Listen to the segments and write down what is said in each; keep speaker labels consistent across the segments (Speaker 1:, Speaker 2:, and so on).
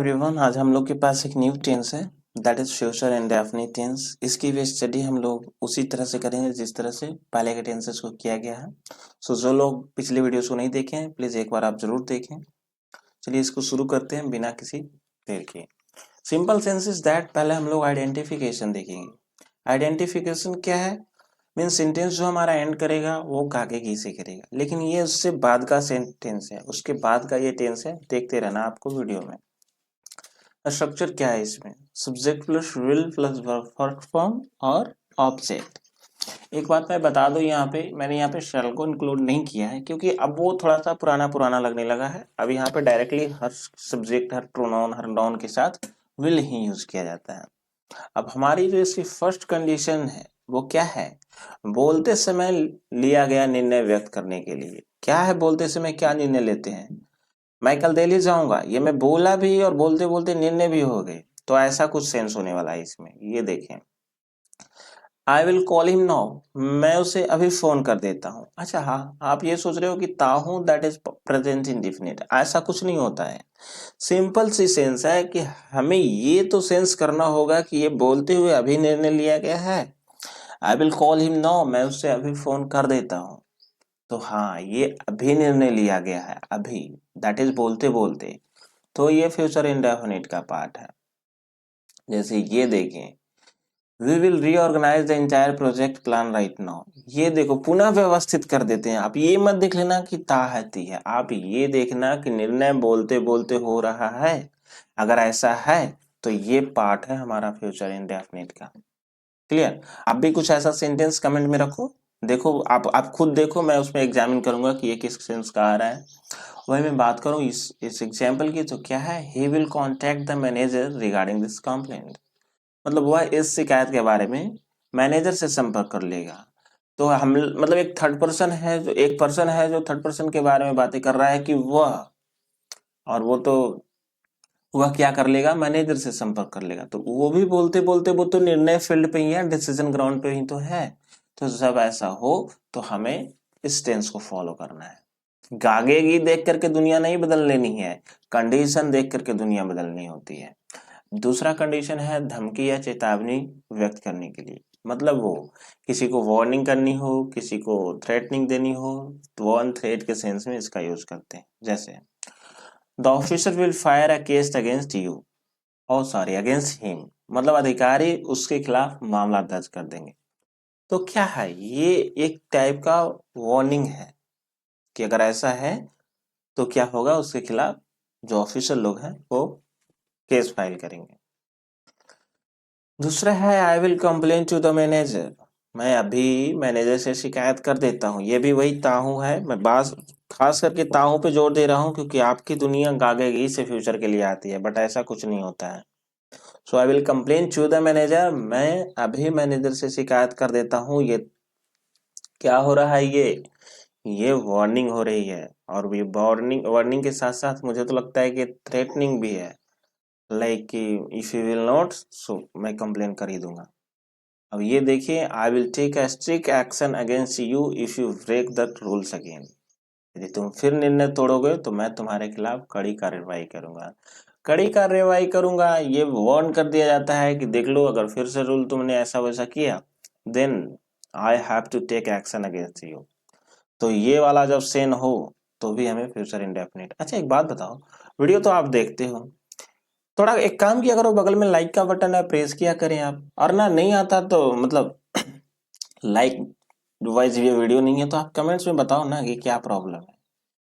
Speaker 1: Everyone, आज हम लोग के पास एक न्यू टेंस है that is future indefinite tense. इसकी भी स्टडी हम लोग उसी तरह से करेंगे जिस तरह से पहले के टेंसेस को किया गया है। जो लोग पिछले वीडियोस को नहीं देखे हैं प्लीज एक बार आप जरूर देखें। चलिए इसको शुरू करते हैं बिना किसी देर के। सिंपल सेंस इज दैट पहले हम लोग आइडेंटिफिकेशन देखेंगे। आइडेंटिफिकेशन क्या है? मीन सेंटेंस जो हमारा एंड करेगा वो काके की से करेगा, लेकिन ये उससे बाद का सेंटेंस है, उसके बाद का ये टेंस है। देखते रहना आपको वीडियो में। स्ट्रक्चर क्या है इसमें? Subject plus will plus verb form और ऑब्जेक्ट। एक बात मैं बता दूं, यहाँ पे मैंने यहाँ पे शैल को इंक्लूड नहीं किया है क्योंकि अब वो थोड़ा सा पुराना पुराना लगने लगा है। अब यहाँ पे डायरेक्टली हर सब्जेक्ट, हर प्रोनाउन, हर नाउन के साथ विल ही यूज किया जाता है। अब हमारी जो इसकी फर्स्ट कंडीशन है वो क्या है? बोलते समय लिया गया निर्णय व्यक्त करने के लिए। क्या है? बोलते समय क्या निर्णय लेते हैं? मैं कल दिल्ली जाऊंगा, ये मैं बोला भी और बोलते बोलते निर्णय भी हो गए, तो ऐसा कुछ सेंस होने वाला है इसमें। ये देखें, I will call him now, मैं उसे अभी फोन कर देता हूँ। अच्छा हाँ, आप ये सोच रहे हो कि ताहू दैट इज प्रेजेंट इंडेफिनिट, ऐसा कुछ नहीं होता है। सिंपल सी सेंस है कि हमें ये तो सेंस करना होगा कि ये बोलते हुए अभी निर्णय लिया गया है। I will call him now, मैं उससे अभी फोन कर देता हूँ। तो हाँ, ये अभी निर्णय लिया गया है, अभी, दैट इज बोलते बोलते। तो ये फ्यूचर इंडेफिनिट का पार्ट है। जैसे ये देखें, we will reorganize the entire project plan right now. ये देखो, पुनः व्यवस्थित कर देते हैं। आप ये मत देख लेना कि ता है ती है, आप ये देखना कि निर्णय बोलते बोलते हो रहा है। अगर ऐसा है तो ये पार्ट है हमारा फ्यूचर इंडेफिनिट का। क्लियर? आप भी कुछ ऐसा सेंटेंस कमेंट में रखो, देखो आप खुद देखो, मैं उसमें एग्जामिन करूंगा कि ये किस सेंस का आ रहा है। वही मैं बात करूं इस एग्जाम्पल की, तो क्या है? He will contact the manager regarding this complaint. मतलब वह इस शिकायत के बारे में मैनेजर से संपर्क कर लेगा। तो हम मतलब एक थर्ड पर्सन है, जो एक पर्सन है जो थर्ड पर्सन के बारे में बातें कर रहा है कि वह, और वो तो वह क्या कर लेगा? मैनेजर से संपर्क कर लेगा। तो वो भी बोलते बोलते, वो तो निर्णय फील्ड पे ही है, डिसीजन ग्राउंड पे ही तो है। तो जब ऐसा हो तो हमें इस टेंस को फॉलो करना है। गागेगी देख करके दुनिया नहीं बदल लेनी है, कंडीशन देख करके दुनिया बदलनी होती है। दूसरा कंडीशन है धमकी या चेतावनी व्यक्त करने के लिए। मतलब वो किसी को वार्निंग करनी हो, किसी को थ्रेटनिंग देनी हो, तो वार्न थ्रेट के सेंस में इसका यूज करते हैं। जैसे the officer will fire a case against you, और सॉरी अगेंस्ट हिम, मतलब अधिकारी उसके खिलाफ मामला दर्ज कर देंगे। तो क्या है? ये एक टाइप का वार्निंग है कि अगर ऐसा है तो क्या होगा, उसके खिलाफ जो ऑफिसर लोग हैं वो केस फाइल करेंगे। दूसरा है I will complain to the manager, मैं अभी मैनेजर से शिकायत कर देता हूँ। ये भी वही ताहू है, मैं बात खास करके ताहू पे जोर दे रहा हूँ क्योंकि आपकी दुनिया गागेगी से फ्यूचर के लिए आती है, बट ऐसा कुछ नहीं होता है। So I will complain to the manager, मैं अभी मैनेजर से शिकायत कर देता हूँ। ये क्या हो रहा है? ये वार्निंग हो रही है, और ये वार्निंग वार्निंग के साथ साथ मुझे तो लगता है कि थ्रेटनिंग भी है। Like if you will not, so मैं कंप्लेन कर ही दूंगा। अब ये देखिए, I will take a strict action against you if you break the rules again. यदि तुम फिर निर्णय तोड़ोगे तो मैं तुम्हारे खिलाफ कड़ी कार्रवाई करूंगा। कड़ी कार्रवाई करूंगा, ये वार्न कर दिया जाता है कि देख लो, अगर फिर से रूल तुमने ऐसा वैसा किया, then I have to take action against you. तो ये वाला जब सेन हो तो भी हमें फ्यूचर इंडेफिनिट। अच्छा एक बात बताओ, वीडियो तो आप देखते हो, थोड़ा एक काम किया करो, बगल में लाइक का बटन है, प्रेस किया करें आप। और ना नहीं आता तो मतलब लाइक वाइज ये वीडियो नहीं है तो आप कमेंट्स में बताओ ना कि क्या प्रॉब्लम है।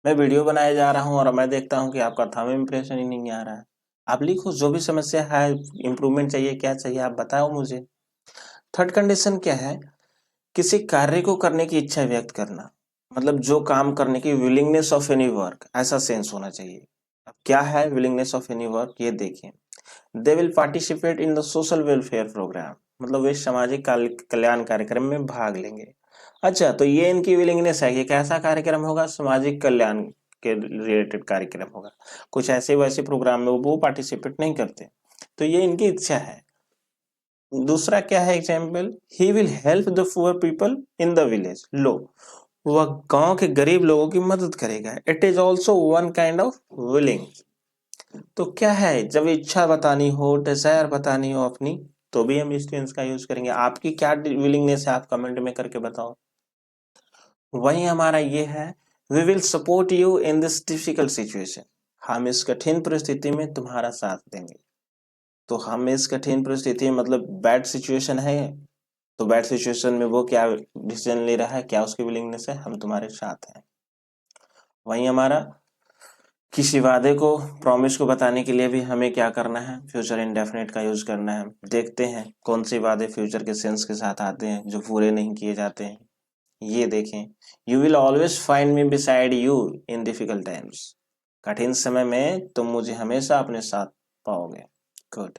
Speaker 1: मैं वीडियो बनाए जा रहा हूँ और मैं देखता हूँ कि आपका थंब इम्प्रेशन ही नहीं आ रहा है। आप लिखो जो भी समस्या है, इम्प्रूवमेंट चाहिए, क्या चाहिए आप बताओ मुझे। थर्ड कंडीशन क्या है? किसी कार्य को करने की इच्छा व्यक्त करना, मतलब जो काम करने की विलिंगनेस ऑफ एनी वर्क, ऐसा सेंस होना चाहिए। अब क्या है विलिंगनेस ऑफ एनी वर्क? ये देखिए, they will participate in the social welfare programme, मतलब वे सामाजिक कल्याण कार्यक्रम में भाग लेंगे। अच्छा, तो ये इनकी विलिंगनेस है कि कैसा कार्यक्रम होगा? सामाजिक कल्याण के रिलेटेड कार्यक्रम होगा। कुछ ऐसे वैसे प्रोग्राम में वो पार्टिसिपेट नहीं करते, तो ये इनकी इच्छा है। दूसरा क्या है example? He will help the poor people in the village, लो वह गांव के गरीब लोगों की मदद करेगा। It is also one kind of willing. तो क्या है, जब इच्छा बतानी हो, डिजायर बतानी हो अपनी, तो भी हम इस टेंस का यूज करेंगे। आपकी क्या विलिंगनेस है, आप कमेंट में करके बताओ। वही हमारा ये है, we will support you in this difficult situation, हम इस कठिन परिस्थिति में तुम्हारा साथ देंगे। तो हम इस कठिन परिस्थिति में मतलब बैड सिचुएशन है, तो बैड सिचुएशन में वो क्या डिसीजन ले रहा है, क्या उसकी विलिंगनेस है, हम तुम्हारे साथ हैं। वही हमारा किसी वादे को, प्रॉमिस को बताने के लिए भी हमें क्या करना है, फ्यूचर इंडेफिनिट का यूज करना है। देखते हैं कौन से वादे फ्यूचर के सेंस के साथ आते हैं जो पूरे नहीं किए जाते हैं। ये देखें, you will always find me beside you in difficult times, कठिन समय में तुम मुझे हमेशा अपने साथ पाओगे। Good.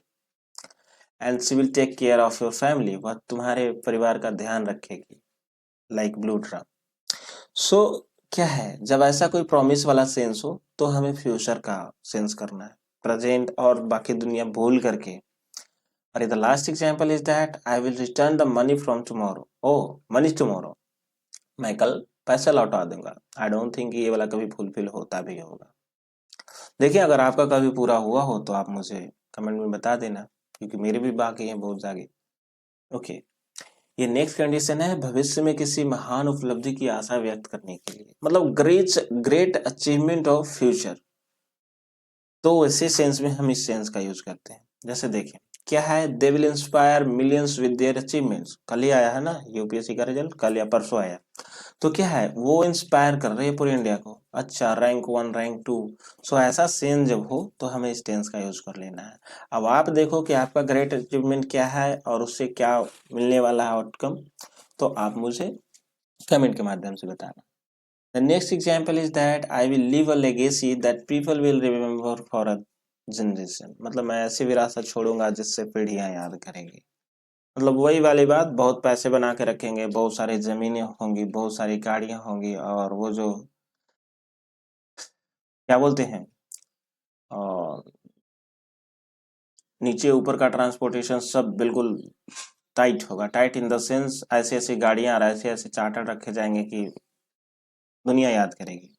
Speaker 1: And she will take care of your family, वह तुम्हारे परिवार का ध्यान रखेगी, लाइक ब्लू ड्रम। सो क्या है, जब ऐसा कोई प्रॉमिस वाला सेंस हो तो हमें फ्यूचर का सेंस करना है, प्रेजेंट और बाकी दुनिया भूल करके। अरे the last example is that I will return the money from tomorrow, oh money tomorrow, मैं कल पैसा लौटा दूंगा। आई डोंट थिंक ये वाला कभी फुलफिल होता भी होगा। देखिए, अगर आपका कभी पूरा हुआ हो तो आप मुझे कमेंट में बता देना, क्योंकि मेरे भी बाकी हैं बहुत आगे। ओके, ये नेक्स्ट कंडीशन है, भविष्य में किसी महान उपलब्धि की आशा व्यक्त करने के लिए, मतलब ग्रेट अचीवमेंट ऑफ फ्यूचर। तो इसी सेंस में हम इस सेंस का यूज करते हैं। जैसे देखें, क्या है, they will inspire millions with their achievements, कल ही आया है ना यूपीएससी का रिजल्ट, कल या परसों आया। तो क्या है, वो इंस्पायर कर रहे हैं पूरे इंडिया को, अच्छा रैंक 1 रैंक 2। सो ऐसा सेंस जब हो तो हमें इस टेंस का यूज कर लेना है। अब आप देखो कि आपका ग्रेट अचीवमेंट क्या है और उससे क्या मिलने वाला है आउटकम, तो आप मुझे कमेंट के माध्यम से बताना। The next example is that I will leave a legacy that people will remember for a generation, मतलब मैं ऐसी विरासत छोड़ूंगा जिससे पीढ़ियां याद करेंगी। मतलब वही वाली बात, बहुत पैसे बना के रखेंगे, बहुत सारी जमीनें होंगी, बहुत सारी गाड़ियां होंगी, और वो जो क्या बोलते हैं, और नीचे ऊपर का ट्रांसपोर्टेशन सब बिल्कुल टाइट होगा। टाइट इन द सेंस ऐसी ऐसी गाड़ियां और ऐसे ऐसे चार्टर रखे जाएंगे कि दुनिया याद करेगी।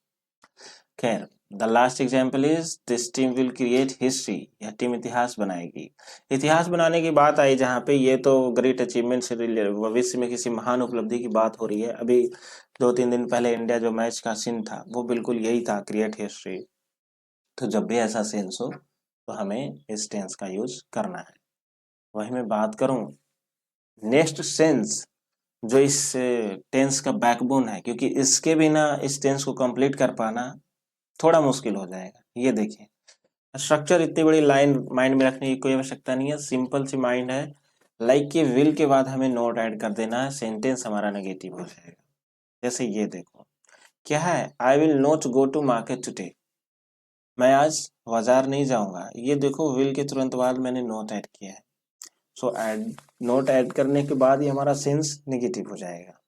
Speaker 1: खैर, the last example is this team will create history, यह टीम इतिहास बनाएगी। इतिहास बनाने की बात आई जहाँ पे, ये तो ग्रेट अचीवमेंट से भविष्य में किसी महान उपलब्धि की बात हो रही है। अभी 2-3 दिन पहले इंडिया जो मैच का सीन था वो बिल्कुल यही था, क्रिएट हिस्ट्री। तो जब भी ऐसा सेंस हो तो हमें इस टेंस का यूज करना है। वही मैं बात करूं नेक्स्ट सेंस, जो इस टेंस का बैकबोन है, क्योंकि इसके बिना इस टेंस को कंप्लीट कर पाना थोड़ा मुश्किल हो जाएगा। ये देखिए, स्ट्रक्चर इतनी बड़ी लाइन माइंड में रखने की कोई आवश्यकता नहीं है, सिंपल सी माइंड है। लाइक के विल के बाद हमें नॉट ऐड कर देना है, सेंटेंस हमारा नेगेटिव हो जाएगा। जैसे ये देखो, क्या है, I will not go to market today, मैं आज बाजार नहीं जाऊंगा। ये देखो, विल के तुरंत बाद मैंने नॉट ऐड किया है। सो ऐड, नॉट ऐड करने के बाद ही हमारा सेंस नेगेटिव हो जाएगा।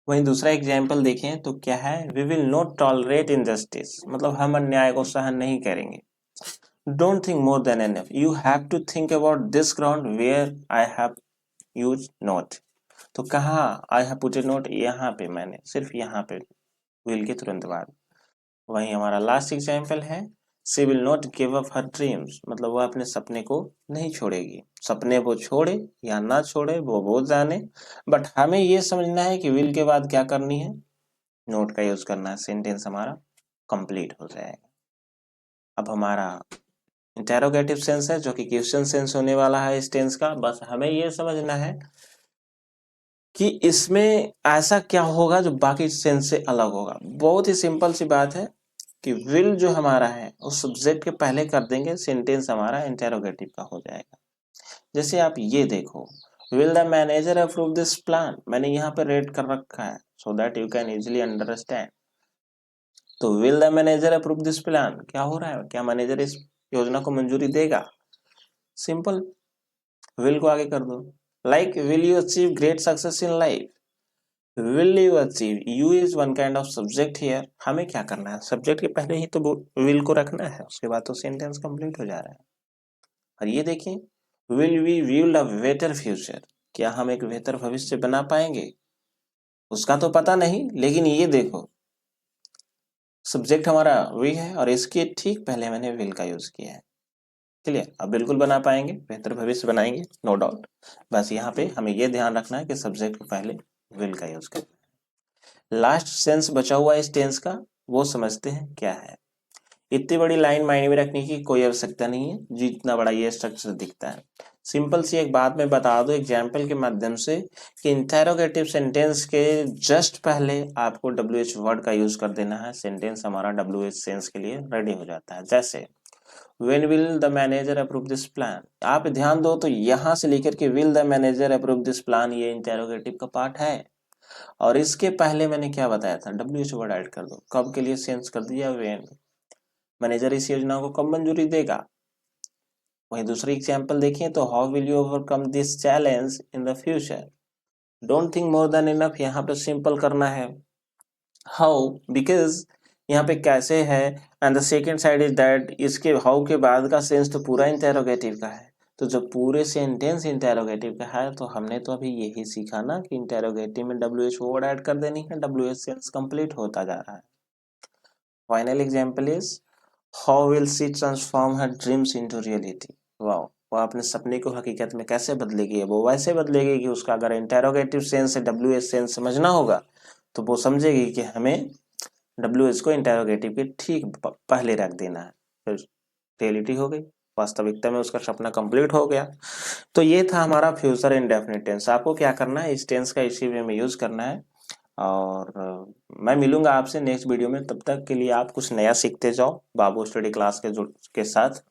Speaker 1: वहीं दूसरा एग्जाम्पल देखें तो क्या है, we will not tolerate injustice, मतलब हम अन्याय को सहन नहीं करेंगे। Don't think more than enough, you have to think about this ground where I have use not. तो कहाँ I have put a note, यहाँ पे मैंने सिर्फ यहाँ पे विल के तुरंत बाद। वही हमारा लास्ट एग्जाम्पल है, she will not give up her dreams, मतलब वह अपने सपने को नहीं छोड़ेगी। सपने वो छोड़े या ना छोड़े वो जाने, बट हमें ये समझना है कि विल के बाद क्या करनी है, नोट का यूज करना है, सेंटेंस हमारा कंप्लीट हो जाएगा। अब हमारा इंटेरोगेटिव सेंस है जो कि क्वेश्चन सेंस होने वाला है इस टेंस का। बस हमें ये समझना है कि इसमें ऐसा क्या होगा जो बाकी सेंस से अलग होगा। बहुत ही सिंपल सी बात है कि विल जो हमारा है उस सब्जेक्ट के पहले कर देंगे, सेंटेंस हमारा इंटेरोगेटिव का हो जाएगा। जैसे आप ये देखो, will the manager approve this plan, मैंने यहाँ पे रेट कर रखा है so that you can easily understand. तो will the manager approve this plan, क्या हो रहा है, क्या मैनेजर इस योजना को मंजूरी देगा। सिंपल, विल को आगे कर दो। Like will you achieve great success in life, will you achieve, you is one kind of subject here. हमें क्या करना है, सब्जेक्ट के पहले ही तो विल को रखना है, उसके बाद तो सेंटेंस कंप्लीट हो जा रहा है। और ये देखिए, will we build a better future, क्या हम एक बेहतर भविष्य बना पाएंगे, उसका तो पता नहीं, लेकिन ये देखो सब्जेक्ट हमारा वी है और इसके ठीक पहले मैंने विल का यूज किया है। क्लियर? अब बिल्कुल बना पाएंगे, बेहतर भविष्य बनाएंगे, नो डाउट। बस यहाँ पे हमें ये ध्यान रखना है कि सब्जेक्ट को पहले विल का यूज करना है। लास्ट सेंस बचा हुआ इस टेंस का, वो समझते हैं क्या है। इतनी बड़ी लाइन माइंड में रखने की कोई आवश्यकता नहीं है जितना बड़ा ये स्ट्रक्चर दिखता है। सिंपल सी एक बात मैं बता दूं एग्जाम्पल के माध्यम से कि इंटेरोगेटिव सेंटेंस के जस्ट पहले आपको WH वर्ड का यूज कर देना है, सेंटेंस हमारा WH सेंस के लिए रेडी हो जाता है। जैसे When will the manager approve this plan? आप ध्यान दो तो यहां से लेकर के will the manager approve this plan ये इंटेरोगेटिव का पार्ट है और इसके पहले मैंने क्या बताया था, WH वर्ड ऐड कर दो। कब के लिए सेंस कर दिया, when मैनेजर इस योजना को कब मंजूरी देगा। वहीं दूसरी एग्जाम्पल देखिए तो how will you overcome this challenge in the future. Don't think more than enough, यहाँ पे सिंपल करना है हाउ, बिकॉज यहाँ पे कैसे है and the second side is that, इसके हाउ के बाद का सेंस तो पूरा इंटेरोगेटिव का है। तो जब पूरे सेंटेंस इंटेरोगेटिव का है तो हमने तो अभी यही सीखा ना कि इंटेरोगेटिव में WH वर्ड ऐड कर देनी है, WH सेंस कंप्लीट होता जा रहा है। Final example is How will she transform her dreams into reality? वाह, वो अपने सपने को हकीकत में कैसे बदलेगी। वो वैसे बदलेगी कि उसका अगर इंटेरोगेटिव सेंस से WH सेंस समझना होगा तो वो समझेगी कि हमें WH को इंटेरोगेटिव के ठीक पहले रख देना है, फिर रियलिटी हो गई, वास्तविकता में उसका सपना कंप्लीट हो गया। तो ये था हमारा फ्यूचर इंडेफिनिट टेंस। आपको क्या करना है, इस टेंस का इसी वे में यूज करना है और मैं मिलूंगा आपसे नेक्स्ट वीडियो में। तब तक के लिए आप कुछ नया सीखते जाओ बाबू स्टडी क्लास के साथ।